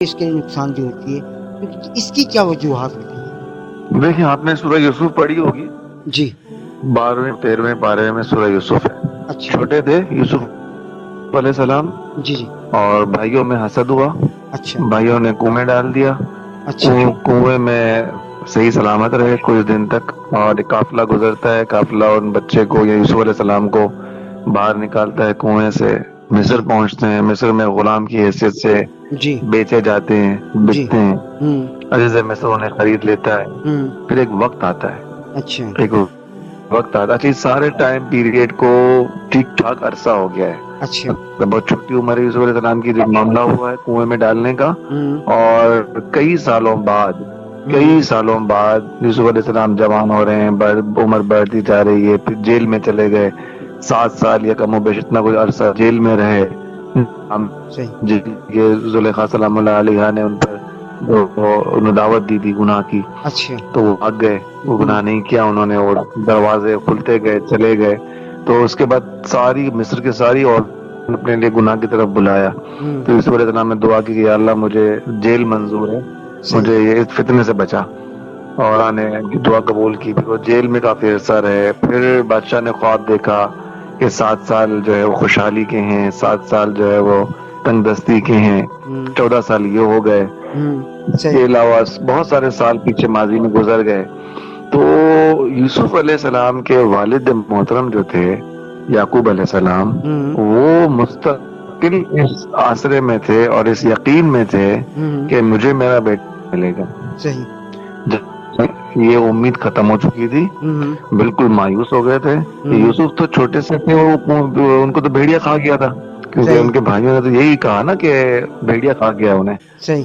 اس کے نقصان بھی ہوتی ہے، اس کی کیا وجوہات ہوتی ہیں؟ دیکھیں آپ نے سورہ یوسف پڑھی ہوگی، جی 12ویں 13ویں پارے میں سورہ یوسف ہے. اچھا چھوٹے تھے یوسف علیہ السلام جی جی اور بھائیوں میں حسد ہوا، اچھا بھائیوں نے کنویں ڈال دیا. اچھا کنویں میں صحیح سلامت رہے کچھ دن تک، اور ایک قافلہ گزرتا ہے، قافلہ ان بچے کو یا یوسف علیہ السلام کو باہر نکالتا ہے کنویں سے. جی مصر پہنچتے ہیں، مصر میں غلام کی حیثیت سے جی بیچے جاتے ہیں، جی بکتے ہیں. ہوں عزیز مصر انہیں خرید لیتا ہے. ہوں پھر ایک وقت آتا ہے، اچھا ایک وقت آتا ہے. سارے ٹائم پیریڈ کو ٹھیک ٹھاک عرصہ ہو گیا ہے. اچھا بہت چھوٹی عمر ہے یوسف علیہ السلام کی جب معاملہ ہوا ہے کنویں میں ڈالنے کا. ہوں اور ہوں کئی سالوں بعد یوسف علیہ السلام جوان ہو رہے ہیں، عمر بڑھتی جا رہی ہے. پھر جیل میں چلے گئے، 7 سال یا کم و بیش اتنا کوئی عرصہ جیل میں رہے. صحیح زلیخا سلام اللہ علیہ نے ان پر انہیں دعوت دی تھی گناہ کی، اچھا تو وہ بھاگ گئے. وہ ہوں گناہ نہیں کیا انہوں نے، اور دروازے کھلتے گئے چلے گئے. تو اس کے بعد ساری مصر کے ساری اور اپنے لیے گناہ کی طرف بلایا. ہوں تو یوسف علیہ السلام نے دعا کی کہ یا اللہ مجھے جیل منظور ہے، صحیح مجھے یہ فتنے سے بچا. اور اللہ نے دعا قبول کی. پھر وہ جیل میں کافی عرصہ رہے. پھر بادشاہ نے خواب دیکھا کہ 7 سال جو ہے وہ خوشحالی کے ہیں، 7 سال جو ہے وہ تنگ دستی کے ہیں، ہوں 14 سال یہ ہو گئے. ہوں اس صحیح کے علاوہ بہت سارے سال پیچھے ماضی میں گزر گئے. تو یوسف علیہ السلام کے والد محترم جو تھے یعقوب علیہ السلام، ہوں وہ مستقل اس آسرے میں تھے اور اس یقین میں تھے ہوں کہ مجھے میرا بیٹا ملے گا. صحیح جب یہ امید ختم ہو چکی تھی، ہوں بالکل مایوس ہو گئے تھے. ہوں یوسف تو چھوٹے سے تھے، ان کو تو بھیڑیا کھا گیا تھا، کیونکہ صحیح ان کے بھائیوں نے تو یہی کہا نا کہ بھیڑیا کھا گیا انہیں. صحیح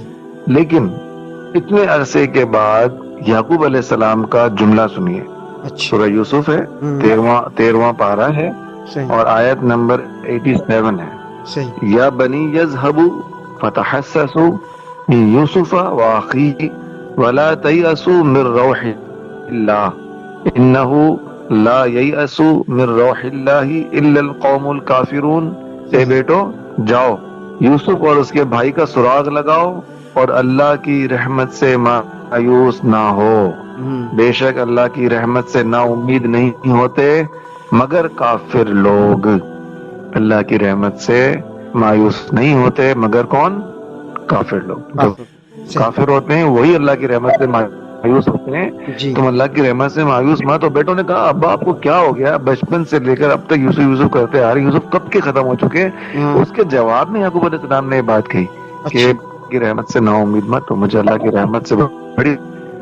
لیکن اتنے عرصے کے بعد یعقوب علیہ السلام کا جملہ سنیے. اچھا سورہ یوسف ہے، ہوں 13واں پارہ ہے صحیح اور آیت نمبر 87 ہے. صحیح یا بنی یذهبوا فتحسسوا من یوسف واخیہ ولا تیأسوا من روح اللہ انہ لا ییأس من روح اللہ الا القوم الکافرون. اے صحیح بیٹو جاؤ یوسف اور اس کے بھائی کا سراغ لگاؤ اور اللہ کی رحمت سے مایوس نہ ہو. ہوں بے شک اللہ کی رحمت سے نا امید نہیں ہوتے مگر کافر لوگ. اللہ کی رحمت سے مایوس نہیں ہوتے مگر کون؟ کافر لوگ. جو کافر صحیح کافر ہوتے ہیں وہی اللہ کی رحمت سے مایوس ہوتے ہیں. جی تم اللہ کی رحمت سے مایوس مت. تو بیٹوں نے کہا ابا آپ کو کیا ہو گیا؟ بچپن سے لے کر اب تک یوسف یوسف کرتے آ رہے، یوسف کب کے ختم ہو چکے. ہاں اس کے جواب میں یعقوب علیہ السلام نے یہ بات کہی کہ اچھا اللہ کی رحمت سے نا امید مت ہو، مجھے اللہ کی رحمت سے بڑی.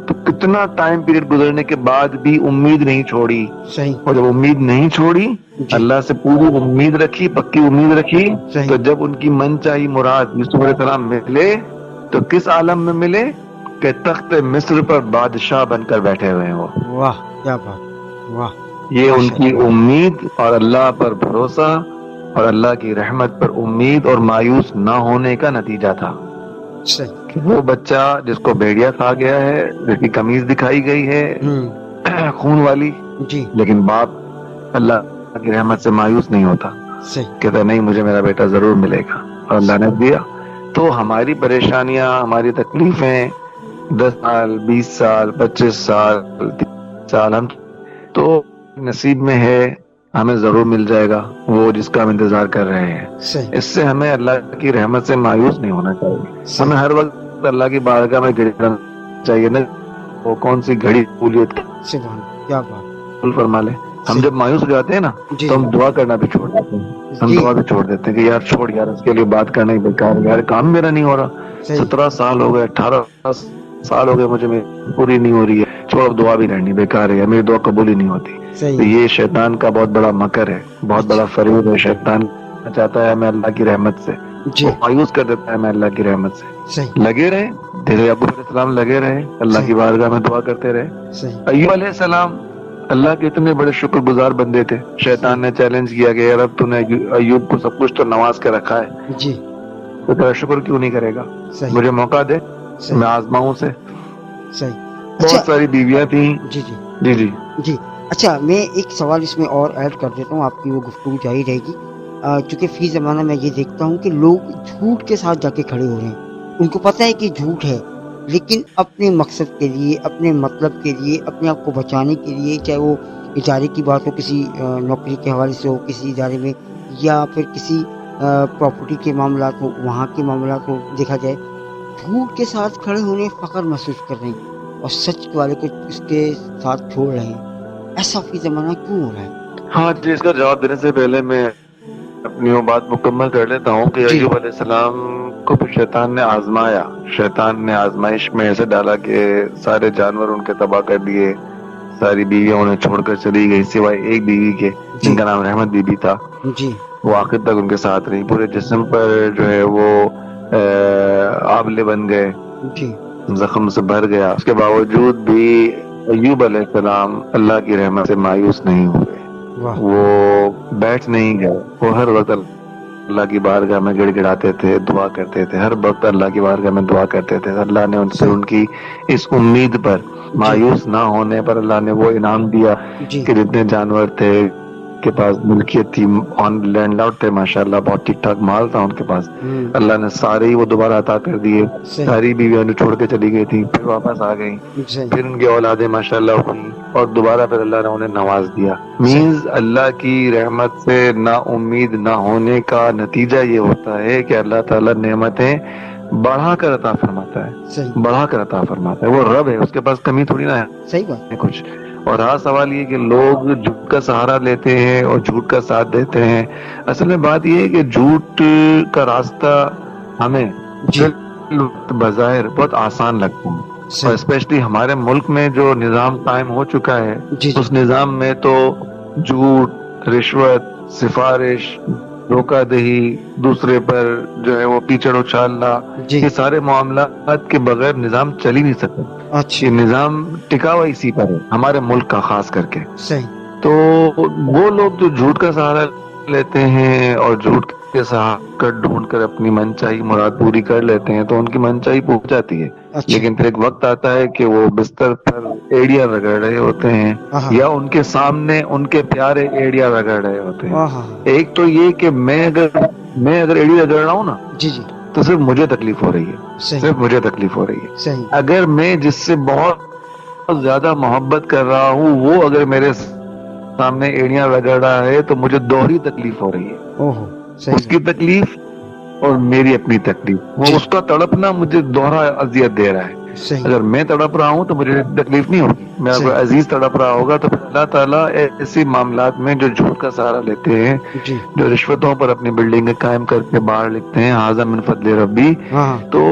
تو کتنا ٹائم پیریڈ گزرنے کے بعد بھی امید نہیں چھوڑی. صحیح اور جب امید نہیں چھوڑی، جی اللہ سے پوری امید رکھی، پکی امید رکھی، صحیح تو جب ان کی من چاہی مراد یوسف علیہ السلام ملے تو کس عالم میں ملے کہ تخت مصر پر بادشاہ بن کر بیٹھے ہوئے ہیں وہ. واہ کیا بات، واہ یہ ان ماشاء کی امید اور اللہ پر بھروسہ اور اللہ کی رحمت پر امید اور مایوس نہ ہونے کا نتیجہ تھا. اللہ صحیح کہ وہ بچہ جس کو بھیڑیا کھا گیا ہے، جس کی قمیض دکھائی گئی ہے ہوں خون والی، جی لیکن باپ اللہ کی رحمت سے مایوس نہیں ہوتا، صحیح کہتا نہیں مجھے میرا بیٹا ضرور ملے گا، اور اللہ نے دیا. تو ہماری پریشانیاں، ہماری تکلیفیں 10 سال 20 سال 25 سال 30 سال ہم تو نصیب میں ہے، ہمیں ضرور مل جائے گا وہ جس کا ہم انتظار کر رہے ہیں. صحیح اس سے ہمیں اللہ کی رحمت سے مایوس نہیں ہونا چاہیے. ہمیں صحیح ہر وقت اللہ کی بارگاہ میں گرنا چاہیے نا. وہ کون سی گھڑی قبولیت کی سبحان کیا بات قبول فرما لے. ہم صحیح جب مایوس ہو جاتے ہیں نا جی تو ہم دعا کرنا بھی چھوڑ دیتے ہیں. ہم جی دعا بھی چھوڑ دیتے ہیں کہ یار چھوڑ یار، اس کے لیے بات کرنا ہی بیکار ہے، یار کام میرا نہیں ہو رہا. صحیح 17 سال ہو گئے، 18 سال ہو گئے، مجھے پوری نہیں ہو رہی ہے، چھوڑ دعا بھی کرنی بیکار ہے، میری دعا قبول ہی نہیں ہوتی. تو صحیح یہ شیطان کا بہت بڑا مکر ہے، بہت بڑا اچھا فریب ہے. شیطان چاہتا ہے ہمیں اللہ کی رحمت سے، جی وہ مایوس کر دیتا ہے ہمیں اللہ کی رحمت سے. صحیح لگے رہے جیسے یعقوب علیہ السلام لگے رہے، اللہ صحیح کی بارگاہ میں دعا کرتے رہے. صحیح ایوب علیہ السلام اللہ کے اتنے بڑے شکر گزار بندے تھے. صحیح شیطان نے چیلنج کیا کہ رب تو نے ایوب کو سب کچھ تو نواز کے رکھا ہے، جی تو تیرا شکر کیوں نہیں کرے گا؟ صحیح مجھے موقع دے، صحیح میں آزماؤں سے. صحیح بہت اچھا ساری بیویاں تھیں. جی جی جی جی جی اچھا میں ایک سوال اس میں اور ایڈ کر دیتا ہوں، آپ کی وہ گفتگو جاری رہے گی. چونکہ فی زمانہ میں یہ دیکھتا ہوں کہ لوگ جھوٹ کے ساتھ جا کے کھڑے ہو رہے ہیں. ان کو پتہ ہے کہ جھوٹ ہے، لیکن اپنے مقصد کے لیے، اپنے مطلب کے لیے، اپنے آپ کو بچانے کے لیے، چاہے وہ ادارے کی بات ہو، کسی نوکری کے حوالے سے ہو کسی ادارے میں، یا پھر کسی پراپرٹی کے معاملات ہو، وہاں کے معاملات ہو، دیکھا جائے جھوٹ کے ساتھ کھڑے ہونے فخر محسوس کر رہے ہیں اور سچ والے کو اس کے ساتھ چھوڑ رہے ہیں. ایسا فی زمانہ کیوں ہو رہا ہے؟ ہاں جی، اس کا جواب دینے سے پہلے میں اپنی وہ بات مکمل کر لیتا ہوں کہ جی ایوب علیہ السلام کو پھر شیطان نے آزمایا، شیطان نے آزمائش میں ایسے ڈالا کہ سارے جانور ان کے تباہ کر دیے، ساری بیویاں انہیں چھوڑ کر چلی گئی سوائے ایک بیوی کے جی جن کا نام رحمت بی بی تھا. جی وہ آخر تک ان کے ساتھ رہی، پورے جسم پر جو ہے وہ آبلے بن گئے، جی زخم سے بھر گیا. اس کے باوجود بھی ایوب علیہ السلام اللہ کی رحمت سے مایوس نہیں ہوئے، واہ وہ بیٹھ نہیں گئے. وہ ہر وقت اللہ کی بارگاہ میں گڑ گڑاتے تھے، دعا کرتے تھے، ہر وقت اللہ کی بارگاہ میں دعا کرتے تھے. اللہ نے پھر صحیح. ان کی اس امید پر، جی مایوس نہ ہونے پر اللہ نے وہ انعام دیا جی کہ جتنے جانور تھے کے پاس ملکیت تھی، آن لینڈ لاؤڈ تھے، ماشاءاللہ بہت ٹھیک ٹھاک مال تھا ان کے پاس، اللہ نے سارے ہی وہ دوبارہ عطا کر دیے. صحیح ساری بیویاں نے چھوڑ کے چلی گئی تھی، پھر واپس آ گئی، صحیح پھر ان کی اولادیں ماشاءاللہ ہوئی اور دوبارہ پھر اللہ نے انہیں نواز دیا. صحیح. مینز اللہ کی رحمت سے نا امید نہ ہونے کا نتیجہ یہ ہوتا ہے کہ اللہ تعالیٰ نعمتیں بڑھا کر عطا فرماتا ہے، صحیح بڑھا کر عطا فرماتا ہے. وہ رب ہے، اس کے پاس کمی تھوڑی نہ صحیح بات. ہے کچھ. اور رہا سوال یہ کہ لوگ جھوٹ کا سہارا لیتے ہیں اور جھوٹ کا ساتھ دیتے ہیں. اصل میں بات یہ ہے کہ جھوٹ کا راستہ ہمیں جی بظاہر بہت آسان لگتا ہے، اور صحیح. اسپیشلی ہمارے ملک میں جو نظام قائم ہو چکا ہے جی جی اس نظام میں تو جھوٹ، رشوت، سفارش، دھوکہ دہی، دوسرے پر جو ہے وہ پیچڑ اچھالنا، جی یہ سارے معاملات کے بغیر نظام چل ہی نہیں سکتا. اچھا یہ نظام ٹکا ہوا اسی پر ہے، ہمارے ملک کا خاص کر کے. صحیح. تو وہ لوگ جو جھوٹ کا سہارا لیتے ہیں اور جھوٹ کے سہارا ڈھونڈ کر اپنی منچاہی مراد پوری کر لیتے ہیں تو ان کی منچاہی پوری جاتی ہے. اچھا لیکن پھر ایک وقت آتا ہے کہ وہ بستر پر ایڑیاں رگڑ رہے ہوتے ہیں، ہاں یا ان کے سامنے ان کے پیارے ایڑیاں رگڑ رہے ہوتے ہیں. ہاں. ایک تو یہ کہ میں اگر ایڑی رگڑ رہا ہوں نا جی جی تو صرف مجھے تکلیف ہو رہی ہے، صحیح صرف مجھے تکلیف ہو رہی ہے. صحیح. اگر میں جس سے بہت زیادہ محبت کر رہا ہوں وہ اگر میرے سامنے ایڑیاں رگڑ رہا ہے تو مجھے دوہری تکلیف ہو رہی ہے. اوہو اس صحیح کی تکلیف اور میری اپنی تکلیف، وہ جی اس کا تڑپنا مجھے دوہرا اذیت دے رہا ہے. صحیح اگر میں تڑپ رہا ہوں تو مجھے تکلیف نہیں ہوگی، میرا کوئی صحیح. عزیز تڑپ رہا ہوگا. تو پھر اللہ تعالیٰ ایسی معاملات میں جو جھوٹ کا سہارا لیتے ہیں، جی جو رشوتوں پر اپنی بلڈنگیں قائم کر کے باہر لکھتے ہیں ھذا من فضل ربی، ہاں ہاں تو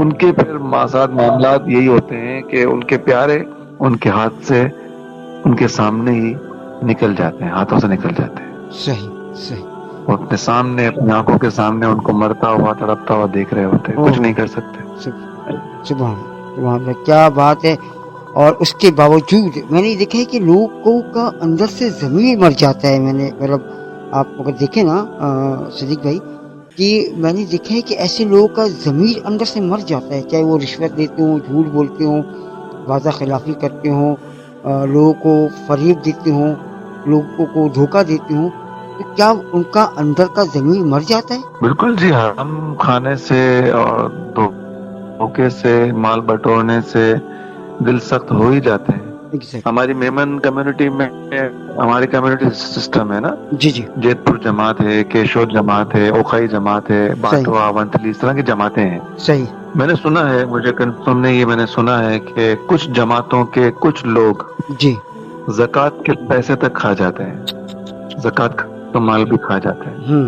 ان کے پھر ساتھ معاملات یہی ہوتے ہیں کہ ان کے پیارے ان کے ہاتھ سے ان کے سامنے ہی نکل جاتے ہیں، ہاتھوں سے نکل جاتے ہیں. صحیح صحیح. وہ اپنے سامنے، اپنی آنکھوں کے سامنے ان کو مرتا ہوا تڑپتا ہوا دیکھ رہے ہوتے ہیں، کچھ نہیں کر سکتے. سبحان اللہ، کیا بات ہے. اور اس کے باوجود میں نے دیکھا ہے کہ لوگوں کا اندر سے ضمیر مر جاتا ہے. میں نے مطلب آپ اگر دیکھیں نا صدیق بھائی، کہ میں نے دیکھا ہے کہ ایسے لوگوں کا ضمیر اندر سے مر جاتا ہے، چاہے وہ رشوت دیتے ہوں، جھوٹ بولتے ہوں، وعدہ خلافی کرتے ہوں، لوگوں کو فریب دیتے ہوں، لوگوں کو دھوکہ دیتے ہوں، تو کیا ان کا اندر کا ضمیر مر جاتا ہے؟ بالکل جی، حرام کھانے سے اور دھوکے سے، مال بٹورنے سے دل سخت ہو ہی جاتے ہیں. ہماری میمن کمیونٹی میں ہماری کمیونٹی سسٹم ہے نا، جی جی جیت پور جماعت ہے، کیشور جماعت ہے، اوکھائی جماعت ہے، باٹوا، ونتلی، اس طرح کی جماعتیں ہیں. صحیح. میں نے سنا ہے، مجھے کنفرم نہیں ہے، میں نے سنا ہے کہ کچھ جماعتوں کے کچھ لوگ جی زکوٰۃ کے پیسے تک کھا جاتے ہیں، زکوٰۃ کا مال بھی کھا جاتے ہیں،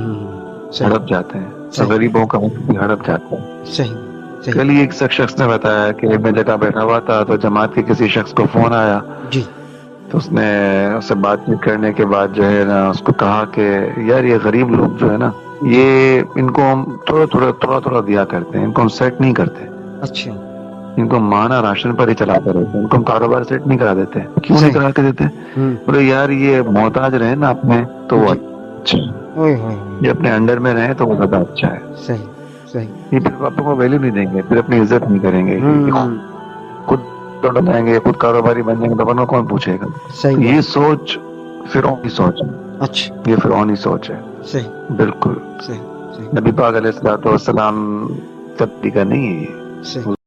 ہڑپ جاتے ہیں، غریبوں کا وقت بھی ہڑپ جاتا ہے. صحیح. کل ہی ایک شخص نے بتایا کہ میں جگہ بیٹھا ہوا تھا تو جماعت کے کسی شخص کو فون آیا، جی تو اس نے اس سے بات چیت کرنے کے بعد جو ہے نا اس کو کہا کہ یار یہ غریب لوگ جو ہے نا، یہ ان کو ہم تھوڑا دیا کرتے ہیں، ان کو ہم سیٹ نہیں کرتے. اچھا. ان کو مانا راشن پر ہی چلاتے رہتے ہیں، ان کو ہم کاروبار سیٹ نہیں کرا دیتے. کیوں نہیں کرا کے دیتے؟ بولے یار یہ محتاج رہے نا اپنے تو وہ اچھا، یہ اپنے انڈر میں رہے تو وہ زیادہ اچھا ہے. صحیح صحیح. یہ پھر آپ کو ویلیو نہیں دیں گے، پھر اپنی عزت نہیں کریں گے، خود دوڑ جائیں گے، خود کاروباری بن جائیں گے تو ورنہ کون پوچھے گا. یہ سوچ فرعونی سوچ ہے. اچھا. یہ فرعونی سوچ ہے. صحیح. بالکل. صحیح. نبی پاک علیہ الصلوۃ والسلام طریقہ نہیں ہے یہ. صحیح.